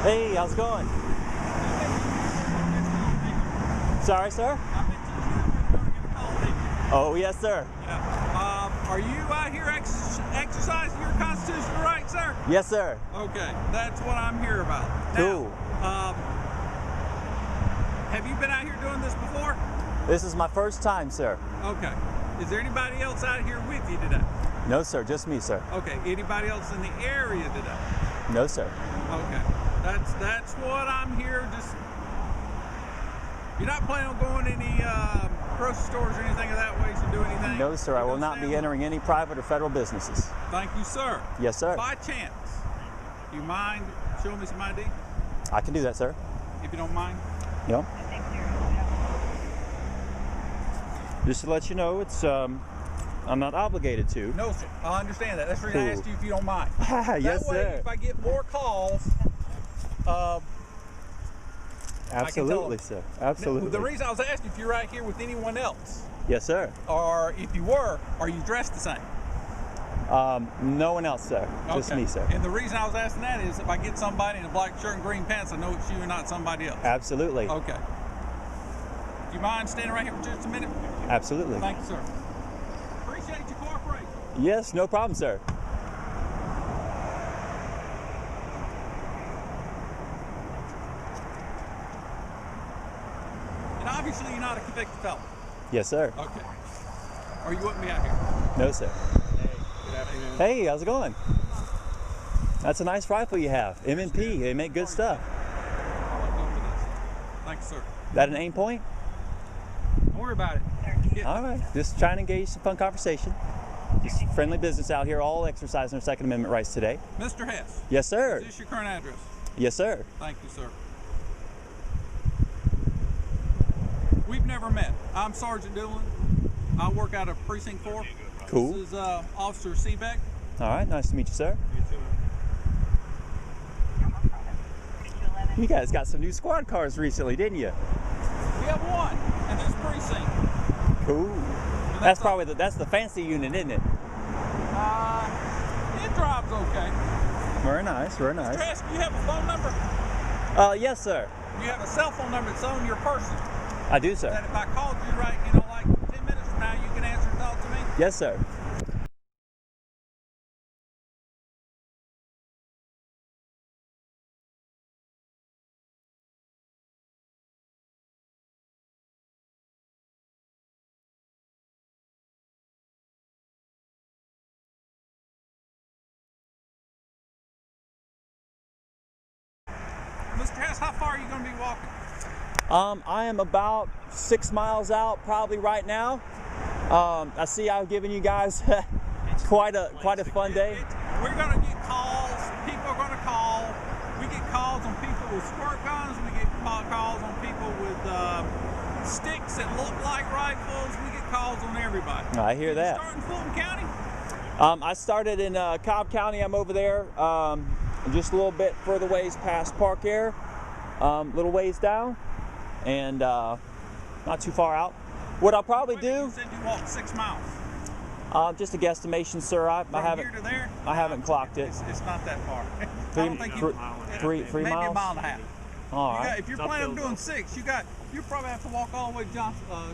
Hey, how's it going? Sorry, sir? Oh, yes, sir. Yeah. Are you out here exercising your constitutional rights, sir? Yes, sir. Okay, that's what I'm here about. Cool. Now, have you been out here doing this before? This is my first time, sir. Okay. Is there anybody else out here with you today? No, sir. Just me, sir. Okay. Anybody else in the area today? No, sir. Okay. That's what I'm here. Just you're not planning on going to any grocery stores or anything of that way to do anything? No, sir. I will not be entering any private or federal businesses. Thank you, sir. Yes, sir. By chance, do you mind showing me some ID? I can do that, sir. If you don't mind. Yep. Just to let you know, it's I'm not obligated to. No, sir. I understand that. That's the reason I asked you if you don't mind. Yes, that way, sir. If I get more calls, absolutely, sir. Absolutely. The reason I was asking if you're right here with anyone else, yes, sir. or if you were, are you dressed the same? No one else, sir. Just me, sir. And the reason I was asking that is if I get somebody in a black shirt and green pants, I know it's you and not somebody else. Absolutely. Okay. Do you mind standing right here for just a minute? Absolutely. Thank you, sir. Appreciate your cooperation. Yes, no problem, sir. And obviously you're not a convicted felon. Yes, sir. Okay. Are you with me out here? No, sir. Hey, good afternoon. Hey, how's it going? That's a nice rifle you have. M&P, they make good stuff. Thanks, sir. That an aim point? Don't worry about it. Yeah. All right, just trying to engage some fun conversation. Just friendly business out here, all exercising their Second Amendment rights today. Mr. Hess. Yes, sir. Is this your current address? Yes, sir. Thank you, sir. We've never met. I'm Sergeant Dillon. I work out of Precinct 4. Cool. This is Officer Seebeck. All right, nice to meet you, sir. You guys got some new squad cars recently, didn't you? We have one in this precinct. Cool. That's probably that's the fancy unit, isn't it? It drives okay. Very nice, very nice. Mr. Hess, do you have a phone number? Yes, sir. Do you have a cell phone number that's on your person? I do, sir. That if I called you like 10 minutes from now, you can answer and talk to me? Yes, sir. Mr. Hess, how far are you going to be walking? I am about 6 miles out probably right now. I see I've given you guys quite a fun day. We're going to get calls. People are going to call. We get calls on people with squirt guns. We get calls on people with sticks that look like rifles. We get calls on everybody. I hear that. You start in Fulton County? I started in Cobb County. I'm over there, just a little bit further ways past Park Air, little ways down, and not too far out. What I'll probably do. You said you walked 6 miles. Just a guesstimation, sir. I haven't. Here to there? I haven't clocked it. It's not that far. Three, I don't think you, three maybe miles. a mile and a half. All right. If you're planning on doing 6, you probably have to walk all the way to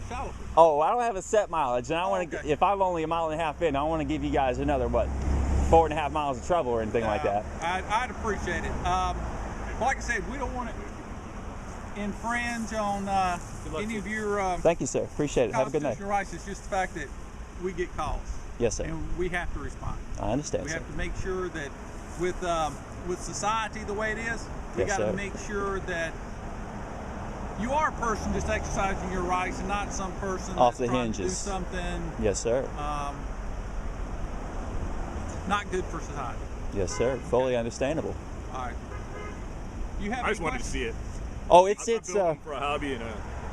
Shallowford. Oh, I don't have a set mileage, and I want to. Okay. If I'm only a mile and a half in, I want to give you guys another 4.5 miles of trouble or anything like that. I'd appreciate it. Like I said, we don't want to infringe on any of your Thank you, sir. Appreciate it. Have a good night. constitutional rights. It's just the fact that we get calls. Yes, sir. And we have to respond. I understand, We sir. have to make sure that with society the way it is, we Yes, got to sir. make sure that you are a person just exercising your rights and not some person Off that's the trying to do hinges. something Yes, sir. not good for society. Yes, sir. Fully understandable. All right. You have I just any wanted to questions? see it. Oh, I built one for a hobby, and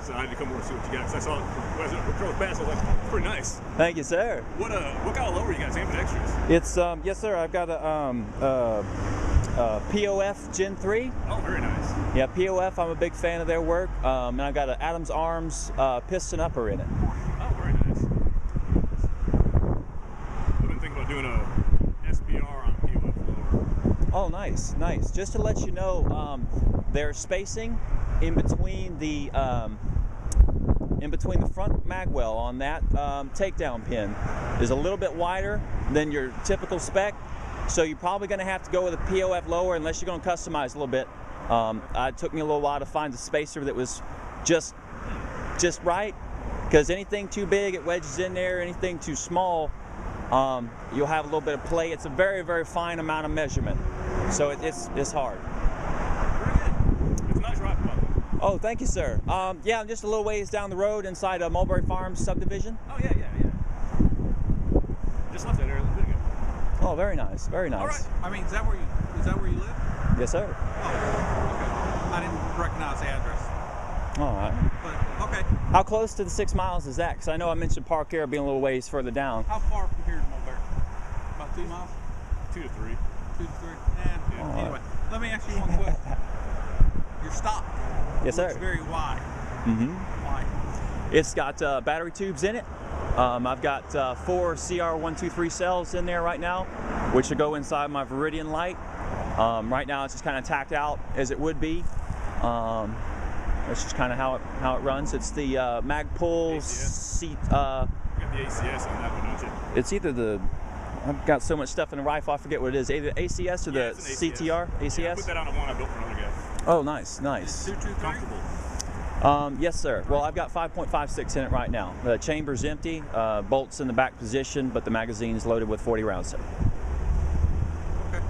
so I had to come over and see what you got. 'Cause I saw it as it drove past. I was like, pretty nice. Thank you, sir. What kind of lower you guys aiming extras? It's yes, sir. I've got a POF Gen 3. Oh, very nice. Yeah, POF. I'm a big fan of their work. And I've got an Adams Arms piston upper in it. Oh, very nice. I've been thinking about doing a SBR on POF lower. Oh, nice, nice. Just to let you know, there's spacing in between the front mag well on that takedown pin is a little bit wider than your typical spec, so you're probably going to have to go with a POF lower unless you're going to customize a little bit. It took me a little while to find a spacer that was just right, because anything too big it wedges in there, anything too small you'll have a little bit of play. It's a very, very fine amount of measurement, so it's hard. It's a nice rifle, by the way. Oh, thank you, sir. Yeah, I'm just a little ways down the road inside Mulberry Farms subdivision. Oh, yeah. Just left that area a little bit ago. Oh, very nice, very nice. All right. I mean, is that where you live? Yes, sir. Oh, okay. I didn't recognize the address. All right. But okay. How close to the 6 miles is that? Because I know I mentioned Park Air being a little ways further down. How far from here to Mulberry? About 2 miles? 2 to 3. 2 to 3. Yeah. Anyway, let me ask you one question. Your stock. Yes, looks sir. very wide. Mm-hmm. Why? It's got battery tubes in it. I've got 4 CR123 cells in there right now, which will go inside my Viridian light. Right now it's just kind of tacked out as it would be. That's just kind of how it runs. It's the Magpul seat. You got the ACS on that one, don't you? It's either I've got so much stuff in the rifle, I forget what it is. Either ACS or the CTR. ACS. Yeah, I put that on a one I built for another guy. Oh, nice, nice. 223? Comfortable. Yes, sir. Well, I've got 5.56 in it right now. The chamber's empty, bolts in the back position, but the magazine's loaded with 40 rounds, sir. Okay.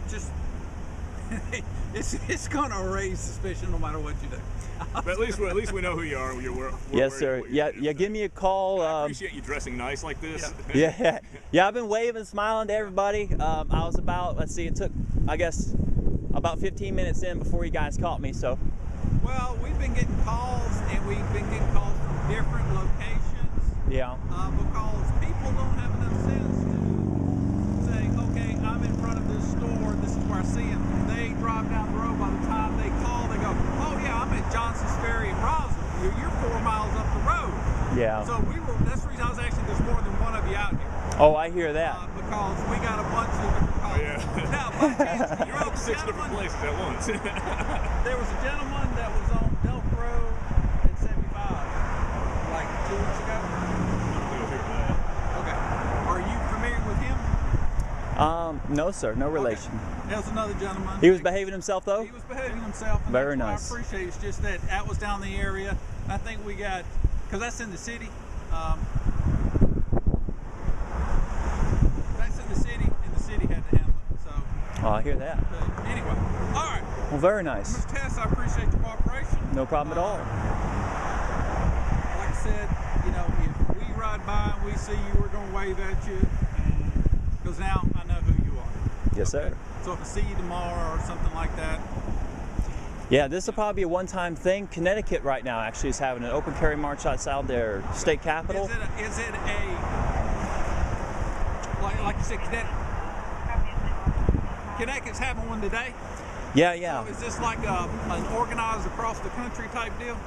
Just it's gonna raise suspicion no matter what you do. But at least we know who you are. Yes, sir. Yeah, give me a call. I appreciate you dressing nice like this. Yeah. I've been waving, smiling to everybody. I was about, let's see, it took, I guess, about 15 minutes in before you guys caught me. So. Well, we've been getting calls, and we've been getting calls from different locations. Yeah. Because people don't have enough sense to say, okay, I'm in front of this store, this is where I see them. They drive down the road, by the time they call, they go, oh yeah, I'm at Johnson's Ferry in Roswell. You're 4 miles up the road. Yeah. So that's the reason I was actually, there's more than one of you out here. Oh, I hear that. Because we got a bunch of different calls. Oh, yeah. Now, by chance, You're out 6 different places at once. there was a gentleman that was on Delk Road at 75 like 2 weeks ago. Okay. Are you familiar with him? No, sir. No relation. Okay. There was another gentleman. He was behaving himself, though? He was behaving himself. And Very that's nice. what I appreciate. It's just that was down the area. I think we got, because that's in the city. That's in the city, and the city had to handle it. So. Oh, I hear that. But anyway, all right. Well, very nice. Mr. Tess, I appreciate your cooperation. No problem at all. Like I said, if we ride by and we see you, we're going to wave at you, because now I know who you are. Yes, sir. So if I see you tomorrow or something like that. Yeah, this will probably be a one-time thing. Connecticut right now actually is having an open carry march outside their state capitol. Is it like you said, Connecticut's having one today? Yeah. So is this like an organized across the country type deal?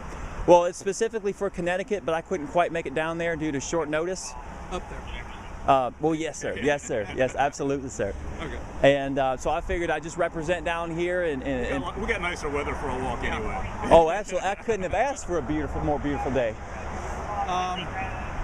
Well, it's specifically for Connecticut, but I couldn't quite make it down there due to short notice. Up there. Well, yes, sir. Yes, sir. Yes, absolutely, sir. Okay. And so I figured I'd just represent down here, and We got nicer weather for a walk anyway. oh, absolutely. I couldn't have asked for a more beautiful day.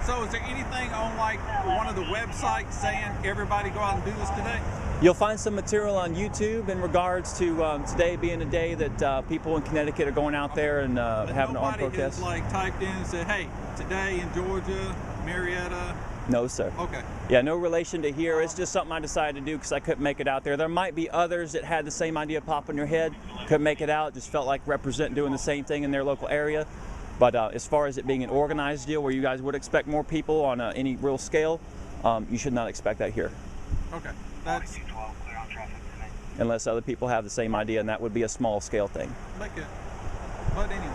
So is there anything on like one of the websites saying everybody go out and do this today? You'll find some material on YouTube in regards to today being a day that people in Connecticut are going out there and having an armed protest. Nobody has like typed in and said, hey, today in Georgia, Marietta. No, sir. Okay. Yeah, no relation to here. It's just something I decided to do because I couldn't make it out there. There might be others that had the same idea pop in their head, couldn't make it out, just felt like representing doing the same thing in their local area. But as far as it being an organized deal where you guys would expect more people on any real scale, you should not expect that here. Okay. That's unless other people have the same idea, and that would be a small scale thing. But anyway.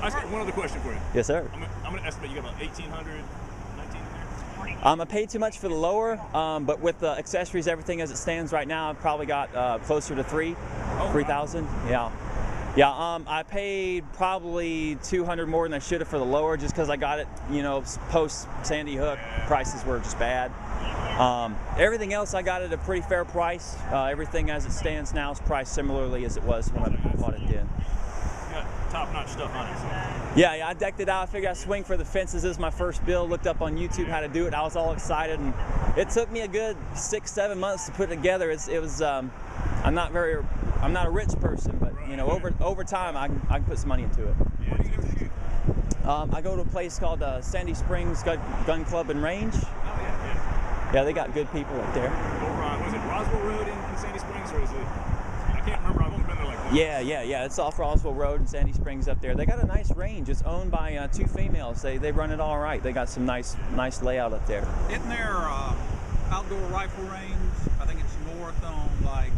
I just got one other question for you. Yes, sir. I'm going to estimate you got about 1,800, 19 in there. I paid too much for the lower, but with the accessories, everything as it stands right now, I've probably got closer to 3,000. Wow. Yeah. I paid probably 200 more than I should have for the lower, just because I got it, post Sandy Hook. Prices were just bad. Everything else I got at a pretty fair price. Everything as it stands now is priced similarly as it was when I bought it then. You got top-notch stuff on it. So. Yeah, I decked it out. I figured I'd swing for the fences. This is my first build. Looked up on YouTube how to do it. I was all excited, and it took me a good 6-7 months to put it together. I'm not a rich person, but you know, over time I can put some money into it. Yeah, what do you go shoot? I go to a place called Sandy Springs Gun Club and Range. Oh yeah. Yeah, they got good people up there. Over on, was it Roswell Road in Sandy Springs, or is it? I can't remember. I've only been there like once. Yeah. It's off Roswell Road in Sandy Springs up there. They got a nice range. It's owned by 2 females. They run it all right. They got some nice layout up there. Isn't there outdoor rifle range? I think it's north on like,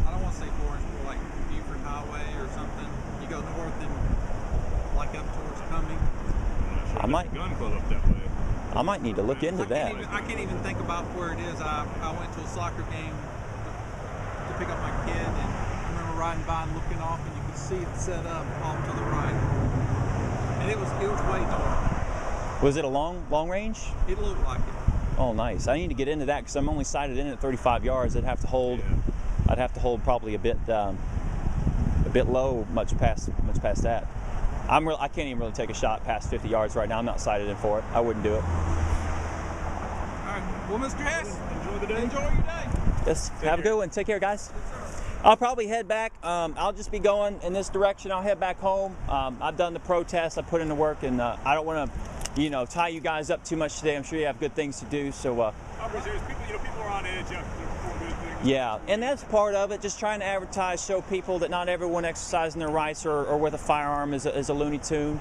I don't want to say Florence, but like Buford Highway or something. You go north and like up towards Cumming. I'm not sure I might- gun club up that way. I might need to look into that. I can't even think about where it is. I went to a soccer game to pick up my kid, and I remember riding by and looking off, and you could see it set up off to the right. And it was way north. Was it a long range? It looked like it. Oh, nice. I need to get into that because I'm only sighted in at 35 yards. I'd have to hold probably a bit low, much past that. I can't even really take a shot past 50 yards right now. I'm not sighted in for it. I wouldn't do it. All right. Well, Mr. Hess, Enjoy the day. enjoy your day. Yes. Have a good one. Take care, guys. I'll probably head back. I'll just be going in this direction. I'll head back home. I've done the protest. I put in the work, and I don't want to, tie you guys up too much today. I'm sure you have good things to do. So. I'm serious. People are on edge. They're doing good things. Yeah, and that's part of it. Just trying to advertise, show people that not everyone exercising their rights or with a firearm is a Looney Tune.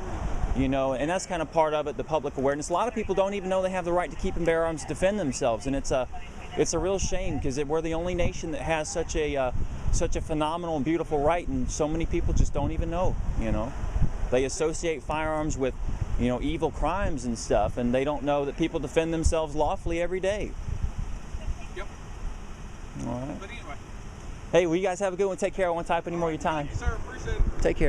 And that's kind of part of it, the public awareness. A lot of people don't even know they have the right to keep and bear arms to defend themselves, and it's a real shame because we're the only nation that has such a phenomenal and beautiful right, and so many people just don't even know. They associate firearms with evil crimes and stuff, and they don't know that people defend themselves lawfully every day. Yep. All right. But anyway. Hey, well, you guys have a good one. Take care. I won't type any more of your time. Sir, appreciate it. Take care.